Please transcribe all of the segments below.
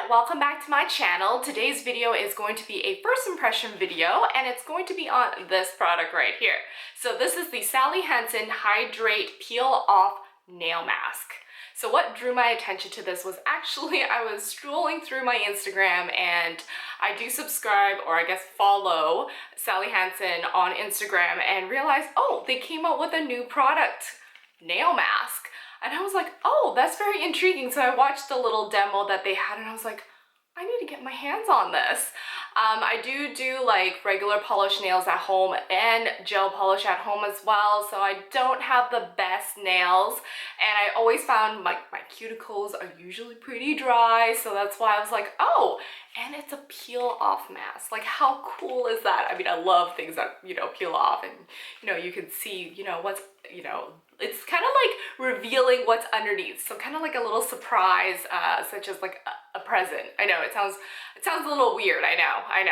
welcome back to my channel. Today's video is going to be a first impression video and it's going to be on this product right here. So this is the Hansen Hydrate Peel Off Nail Mask. So what drew my attention to this was actually I was scrolling through my Instagram, and I do subscribe, or I guess follow, Sally Hansen on Instagram, and realized, oh, they came out with a new product, nail mask. And I was like, oh, that's very intriguing. So I watched the little demo that they had and I was like, I need to get my hands on this. I do like regular polish nails at home and gel polish at home as well. So I don't have the best nails, and I always found my cuticles are usually pretty dry. So that's why I was like, oh, and it's a peel off mask. Like, how cool is that? I mean, I love things that, peel off, and, you can see, what's, it's kind of like revealing what's underneath. So kind of like a little surprise, such as like a present. I know it sounds a little weird. I know.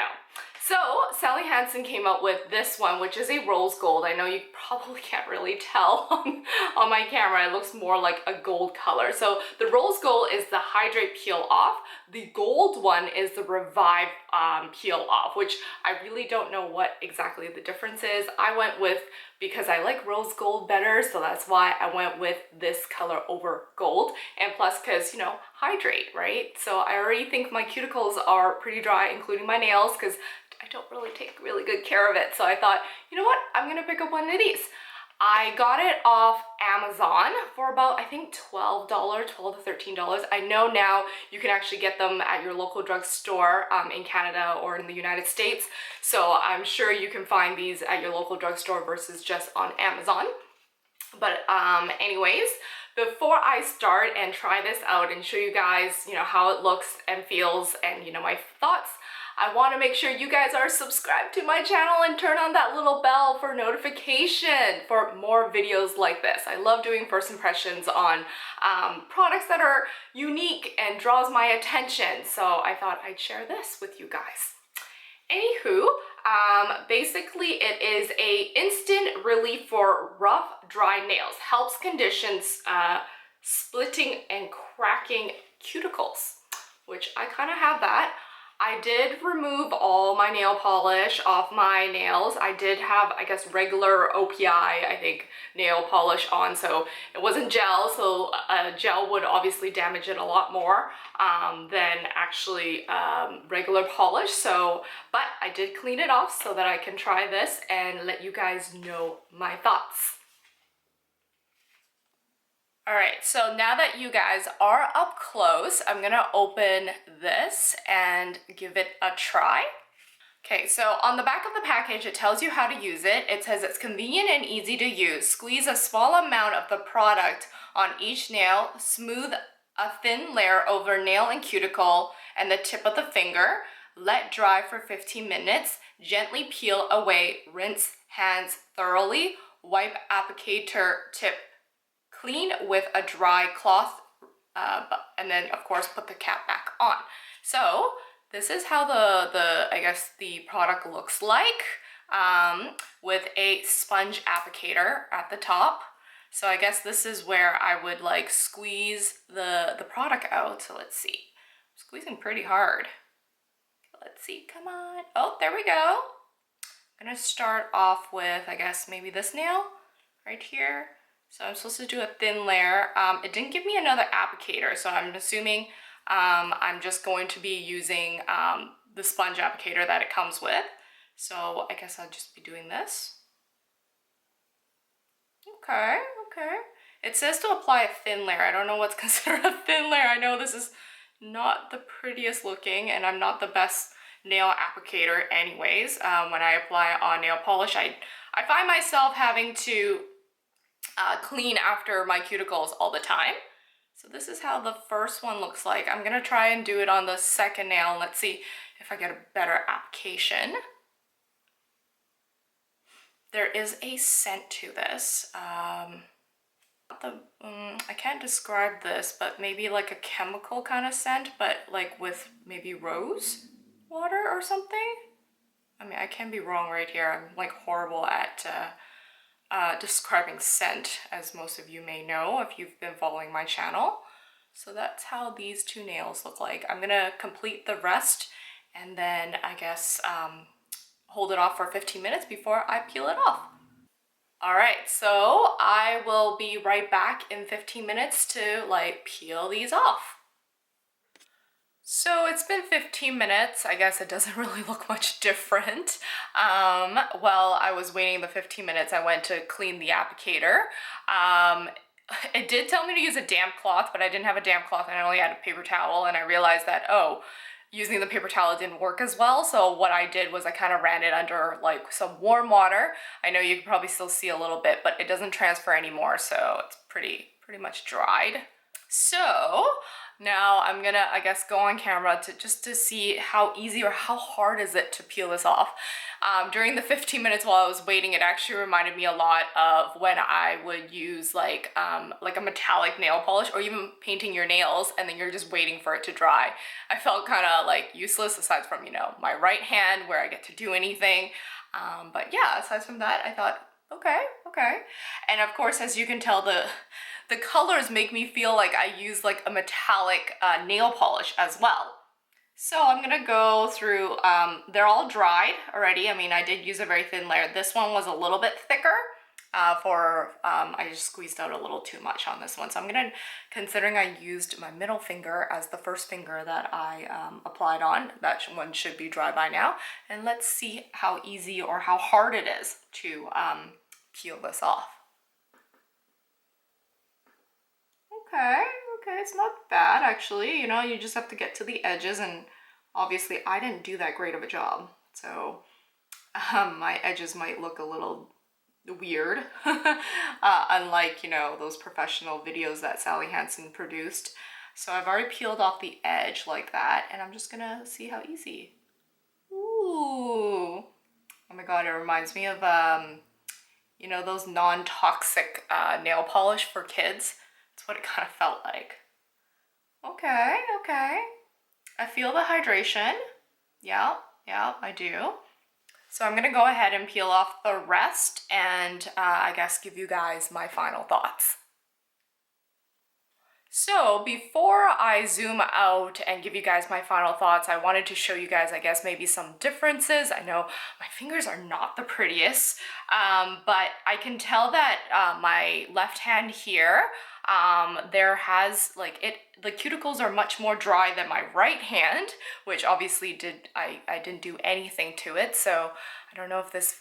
So Sally Hansen came out with this one, which is a rose gold. I know you probably can't really tell on my camera. It looks more like a gold color. So the rose gold is the Hydrate Peel Off. The gold one is the Revive Peel Off, which I really don't know what exactly the difference is. I went with, because I like rose gold better, so that's why I went with this color over gold. And plus, because, hydrate, right? So I already think my cuticles are pretty dry, including my nails, because I don't really take really good care of it. So I thought, you know what? I'm gonna pick up one of these. I got it off Amazon for about, I think, $12 to $13. I know now you can actually get them at your local drugstore in Canada or in the United States. So I'm sure you can find these at your local drugstore versus just on Amazon. But anyways, before I start and try this out and show you guys, how it looks and feels and, my thoughts, I want to make sure you guys are subscribed to my channel and turn on that little bell for notification for more videos like this. I love doing first impressions on products that are unique and draws my attention. So I thought I'd share this with you guys. Anywho, basically it is a instant relief for rough, dry nails. Helps conditions splitting and cracking cuticles, which I kind of have that. I did remove all my nail polish off my nails. I did have, I guess, regular OPI, I think, nail polish on, so it wasn't gel, so gel would obviously damage it a lot more than actually regular polish. So, but I did clean it off so that I can try this and let you guys know my thoughts. All right, so now that you guys are up close, I'm gonna open this and give it a try. Okay, so on the back of the package, it tells you how to use it. It says it's convenient and easy to use. Squeeze a small amount of the product on each nail, smooth a thin layer over nail and cuticle and the tip of the finger. Let dry for 15 minutes. Gently peel away. Rinse hands thoroughly. Wipe applicator tip clean with a dry cloth, and then of course put the cap back on. So this is how I guess the product looks like, with a sponge applicator at the top. So I guess this is where I would like squeeze the product out. So let's see, I'm squeezing pretty hard. Let's see, come on. Oh, there we go. I'm gonna start off with, I guess, maybe this nail right here. So I'm supposed to do a thin layer. It didn't give me another applicator, so I'm assuming I'm just going to be using the sponge applicator that it comes with. So I guess I'll just be doing this. Okay. It says to apply a thin layer. I don't know what's considered a thin layer. I know this is not the prettiest looking, and I'm not the best nail applicator anyways. When I apply on nail polish, I find myself having to clean after my cuticles all the time. So this is how the first one looks like. I'm gonna try and do it on the second nail. Let's see if I get a better application. There is a scent to this. I can't describe this, but maybe like a chemical kind of scent, but like with maybe rose water or something. I mean, I can be wrong right here. I'm like horrible at describing scent, as most of you may know if you've been following my channel. So that's how these two nails look like. I'm gonna complete the rest and then I guess hold it off for 15 minutes before I peel it off. All right, so I will be right back in 15 minutes to like peel these off. So it's been 15 minutes. I guess it doesn't really look much different. While I was waiting the 15 minutes, I went to clean the applicator. It did tell me to use a damp cloth, but I didn't have a damp cloth and I only had a paper towel, and I realized that, oh, using the paper towel didn't work as well. So what I did was I kind of ran it under like some warm water. I know you can probably still see a little bit, but it doesn't transfer anymore, so it's pretty much dried. So now I'm gonna, I guess, go on camera to just to see how easy or how hard is it to peel this off. During the 15 minutes while I was waiting, it actually reminded me a lot of when I would use like a metallic nail polish, or even painting your nails and then you're just waiting for it to dry. I felt kind of like useless aside from, you know, my right hand where I get to do anything. But yeah, aside from that, I thought, okay. And of course, as you can tell, the colors make me feel like I use like a metallic nail polish as well. So I'm gonna go through, they're all dried already. I mean, I did use a very thin layer. This one was a little bit thicker I just squeezed out a little too much on this one. So I'm gonna, considering I used my middle finger as the first finger that I applied on, that one should be dry by now. And let's see how easy or how hard it is to peel this off. Okay, it's not bad actually. You know, you just have to get to the edges, and obviously I didn't do that great of a job. So my edges might look a little weird, unlike, you know, those professional videos that Sally Hansen produced. So I've already peeled off the edge like that, and I'm just gonna see how easy. Ooh, oh my god, it reminds me of you know, those non-toxic nail polish for kids. That's what it kind of felt like. Okay, I feel the hydration. Yeah, I do. So I'm gonna go ahead and peel off the rest and I guess give you guys my final thoughts. So before I zoom out and give you guys my final thoughts, I wanted to show you guys, I guess, maybe some differences. I know my fingers are not the prettiest, but I can tell that my left hand here, there has the cuticles are much more dry than my right hand, which obviously I didn't do anything to it. So I don't know if this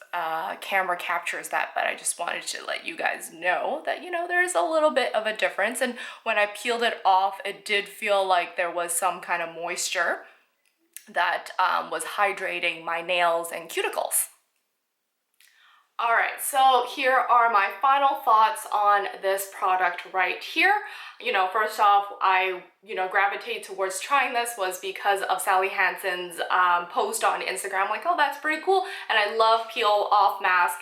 camera captures that, but I just wanted to let you guys know that, you know, there's a little bit of a difference. And when I peeled it off, it did feel like there was some kind of moisture that was hydrating my nails and cuticles. All right, so here are my final thoughts on this product right here. You know, first off, I, gravitated towards trying this was because of Sally Hansen's post on Instagram, like, oh, that's pretty cool. And I love peel off mask.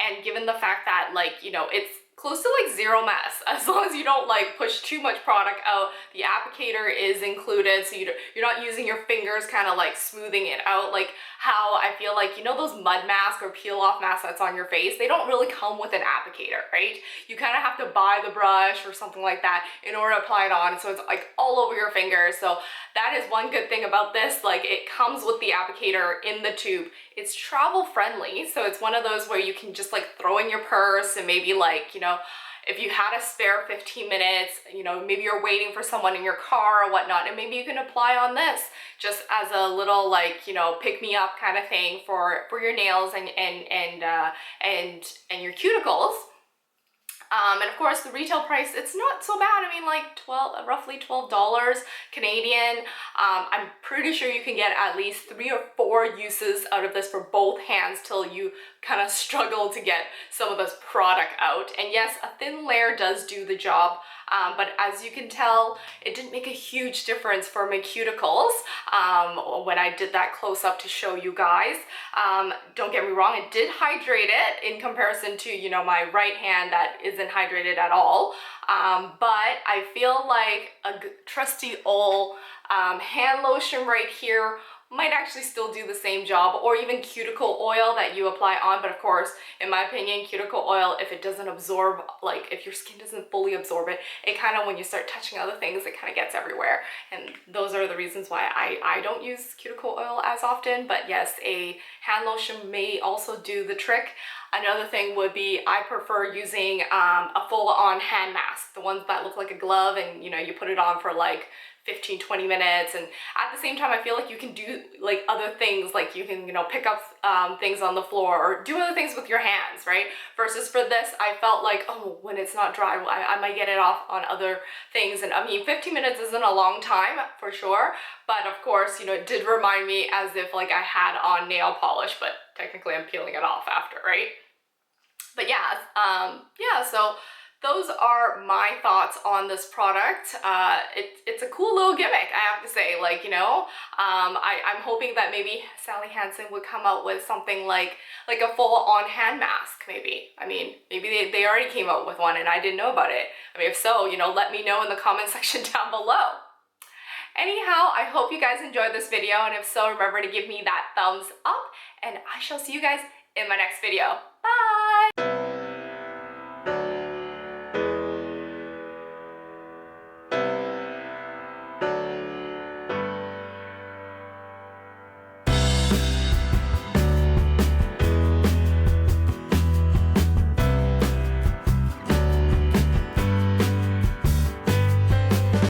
And given the fact that, it's close to zero mess, as long as you don't push too much product out. The applicator is included, so you're not using your fingers kind of smoothing it out, like how I feel like, those mud masks or peel off masks that's on your face, they don't really come with an applicator, right? You kind of have to buy the brush or something like that in order to apply it on, so it's all over your fingers. So that is one good thing about this, it comes with the applicator in the tube. It's travel friendly, so it's one of those where you can just throw in your purse, and maybe if you had a spare 15 minutes, maybe you're waiting for someone in your car or whatnot, and maybe you can apply on this just as a little pick me up kind of thing for your nails and your cuticles. And of course the retail price, it's not so bad. I mean, roughly $12 Canadian. I'm pretty sure you can get at least 3 or 4 uses out of this for both hands till you kind of struggle to get some of this product out. And yes, a thin layer does do the job, but as you can tell, it didn't make a huge difference for my cuticles when I did that close up to show you guys. Don't get me wrong, it did hydrate it in comparison to, my right hand that isn't hydrated at all. But I feel like a trusty old hand lotion right here might actually still do the same job, or even cuticle oil that you apply on. But of course, in my opinion, cuticle oil, if it doesn't absorb, like if your skin doesn't fully absorb it, it kind of, when you start touching other things, it kind of gets everywhere. And those are the reasons why I don't use cuticle oil as often. But yes, a hand lotion may also do the trick. Another thing would be, I prefer using a full-on hand mask, the ones that look like a glove, and you know, you put it on for like 15-20 minutes, and at the same time I feel like you can do like other things, like you can, you know, pick up things on the floor or do other things with your hands, right? Versus for this, I felt like, oh, when it's not dry, I might get it off on other things. And I mean, 15 minutes isn't a long time for sure, but of course, you know, it did remind me as if like I had on nail polish, but technically I'm peeling it off after, right? But yeah, yeah, so those are my thoughts on this product. It's a cool little gimmick, I have to say. Like, you know, I'm hoping that maybe Sally Hansen would come out with something like a full-on hand mask, maybe. I mean, maybe they already came out with one and I didn't know about it. I mean, if so, you know, let me know in the comment section down below. Anyhow, I hope you guys enjoyed this video, and if so, remember to give me that thumbs up, and I shall see you guys in my next video. Bye!